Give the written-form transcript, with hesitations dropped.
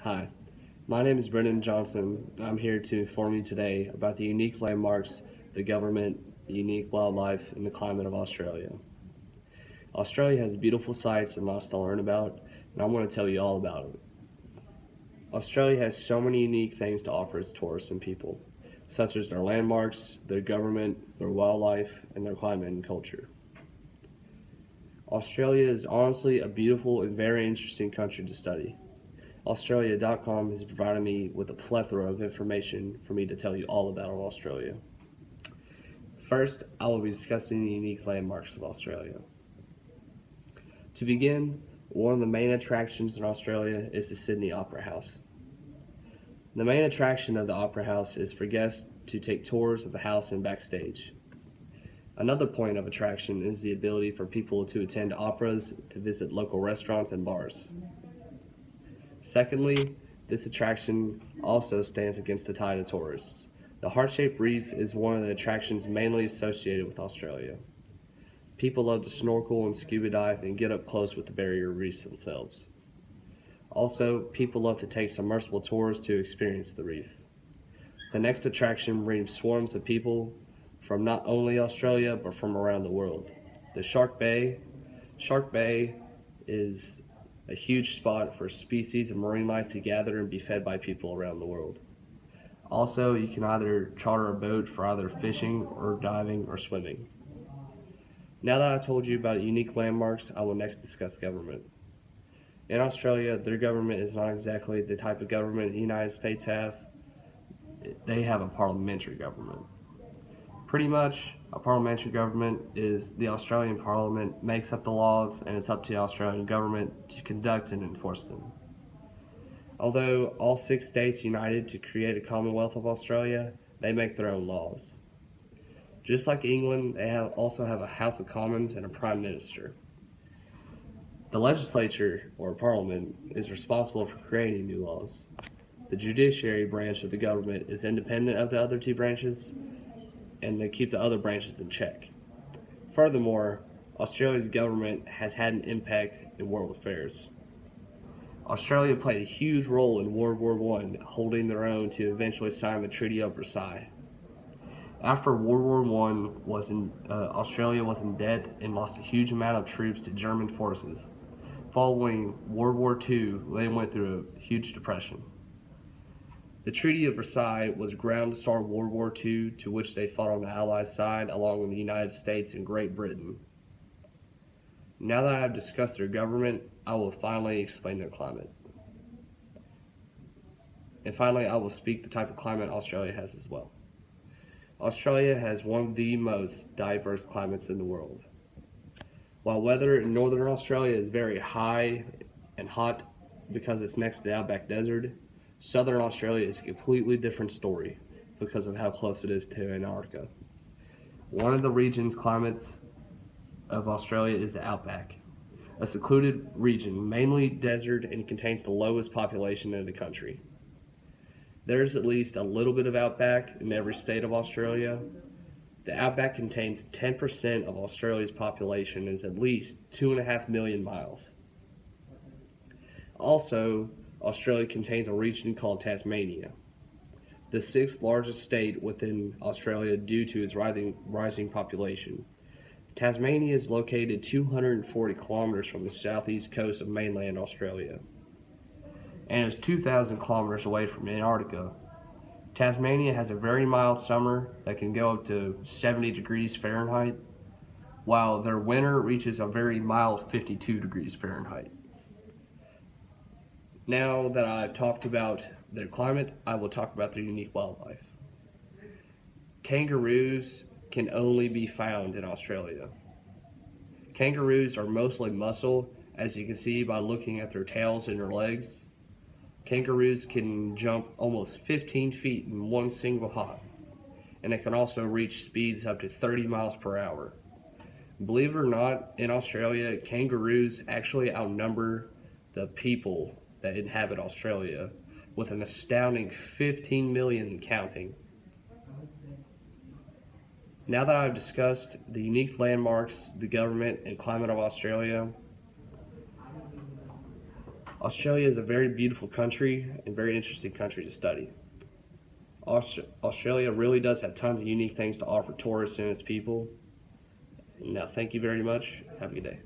Hi, my name is Brendan Johnson. I'm here to inform you today about the unique landmarks, the government, the unique wildlife, and the climate of Australia. Australia has beautiful sights and lots to learn about, and I want to tell you all about it. Australia has so many unique things to offer its tourists and people, such as their landmarks, their government, their wildlife, and their climate and culture. Australia is honestly a beautiful and very interesting country to study. Australia.com has provided me with a plethora of information for me to tell you all about Australia. First, I will be discussing the unique landmarks of Australia. To begin, one of the main attractions in Australia is the Sydney Opera House. The main attraction of the Opera House is for guests to take tours of the house and backstage. Another point of attraction is the ability for people to attend operas, to visit local restaurants and bars. Secondly, this attraction also stands against the tide of tourists. The heart-shaped reef is one of the attractions mainly associated with Australia. People love to snorkel and scuba dive and get up close with the barrier reefs themselves. Also, people love to take submersible tours to experience the reef. The next attraction brings swarms of people from not only Australia but from around the world. The Shark Bay. Shark Bay is a huge spot for species of marine life to gather and be fed by people around the world. Also, you can either charter a boat for either fishing or diving or swimming. Now that I've told you about unique landmarks, I will next discuss government. In Australia, their government is not exactly the type of government the United States have. They have a parliamentary government. Pretty much, a parliamentary government is the Australian Parliament makes up the laws, and it's up to the Australian government to conduct and enforce them. Although all 6 states united to create a Commonwealth of Australia, they make their own laws. Just like England, they also have a House of Commons and a Prime Minister. The legislature, or parliament, is responsible for creating new laws. The judiciary branch of the government is independent of the other 2 branches, and they keep the other branches in check. Furthermore, Australia's government has had an impact in world affairs. Australia played a huge role in World War I, holding their own to eventually sign the Treaty of Versailles. After World War I, Australia was in debt and lost a huge amount of troops to German forces. Following World War II, they went through a huge depression. The Treaty of Versailles was ground to start World War II, to which they fought on the Allied side along with the United States and Great Britain. Now that I have discussed their government, I will finally explain their climate. And finally, I will speak the type of climate Australia has as well. Australia has one of the most diverse climates in the world. While weather in northern Australia is very high and hot because it's next to the outback desert, southern Australia is a completely different story because of how close it is to Antarctica. One of the region's climates of Australia is the outback, a secluded region, mainly desert, and contains the lowest population in the country. There's at least a little bit of outback in every state of Australia. The outback contains 10% of Australia's population and is at least 2.5 million miles. Also, Australia contains a region called Tasmania, the 6th largest state within Australia due to its rising population. Tasmania is located 240 kilometers from the southeast coast of mainland Australia and is 2,000 kilometers away from Antarctica. Tasmania has a very mild summer that can go up to 70 degrees Fahrenheit, while their winter reaches a very mild 52 degrees Fahrenheit. Now that I've talked about their climate, I will talk about their unique wildlife. Kangaroos can only be found in Australia. Kangaroos are mostly muscle, as you can see by looking at their tails and their legs. Kangaroos can jump almost 15 feet in one single hop, and it can also reach speeds up to 30 miles per hour. Believe it or not, in Australia, kangaroos actually outnumber the people that inhabit Australia, with an astounding 15 million and counting. Now that I've discussed the unique landmarks, the government, and climate of Australia, Australia is a very beautiful country and very interesting country to study. Australia really does have tons of unique things to offer tourists and its people. Now, thank you very much. Have a good day.